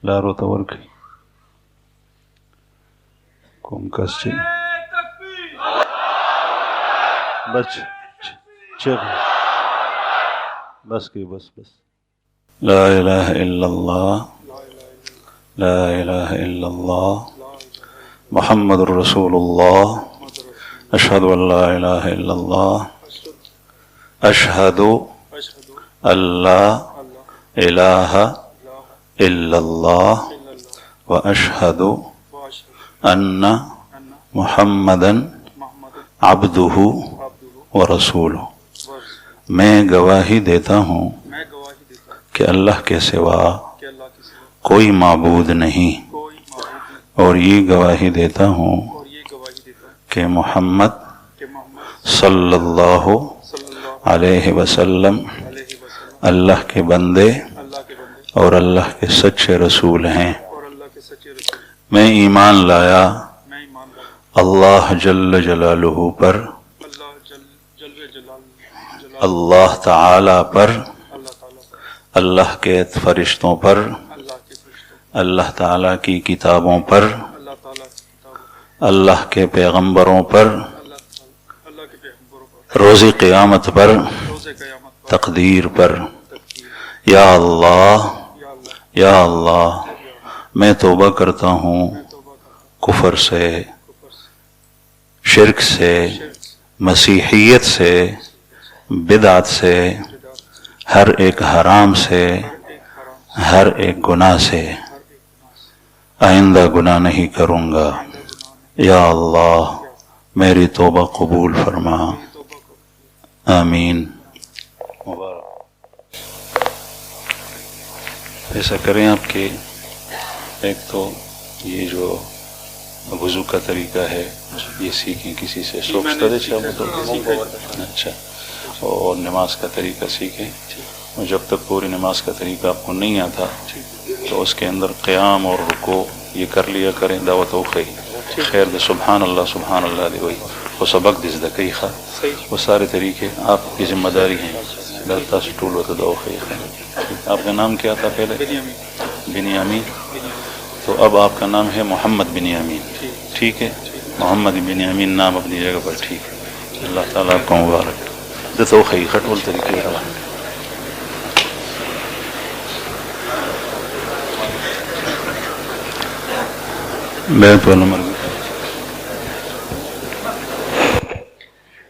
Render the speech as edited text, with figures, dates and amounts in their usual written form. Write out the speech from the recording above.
لارو تورکی کوم کس چی بس چل بس کی بس لا الہ الا اللہ لا الہ الا اللہ محمد رسول اللہ اشہد ان لا الہ الا اللہ اشہد ان لا الہ الا اللہ واشہد ان محمدً عبدہ ورسولہ. میں گواہی دیتا ہوں کہ اللہ کے سوا کوئی معبود نہیں، اور یہ گواہی دیتا ہوں کہ محمد صلی اللہ علیہ وسلم اللہ کے بندے اور اللہ کے سچے رسول ہیں. میں ایمان لایا اللہ جل جلالہ پر، اللہ تعالی پر، اللہ کے فرشتوں پر، اللہ تعالی کی کتابوں پر، اللہ کے پیغمبروں پر، روز قیامت پر، تقدیر پر. یا اللہ یا اللہ میں توبہ کرتا ہوں کفر سے، شرک سے، مسیحیت سے، بدعت سے، ہر ایک حرام سے، ہر ایک گناہ سے. آئندہ گناہ نہیں کروں گا. یا اللہ میری توبہ قبول فرما. آمین. مبارک. ایسا کریں آپ کہ ایک تو یہ جو وضو کا طریقہ ہے یہ سیکھیں کسی سے، اچھا، اور نماز کا طریقہ سیکھیں. اور جب تک پوری نماز کا طریقہ آپ کو نہیں آتا تو اس کے اندر قیام اور رکوع یہ کر لیا کریں. دعوت ہو خی خیر دے سبحان اللہ دے وہی وہ سبق دس دکئی خا وہ سارے طریقے آپ کی ذمہ داری ہیں. دلتا سے ٹول ہوتا دعو خی خیر. آپ کا نام کیا تھا پہلے؟ بنیامین. تو اب آپ کا نام ہے محمد بنیامین. ٹھیک ہے، محمد بنیامین نام اپنی جگہ پر ٹھیک ہے. اللہ تعالیٰ آپ کو مبارک. دتو خی خٹول طریقے بیت والا مر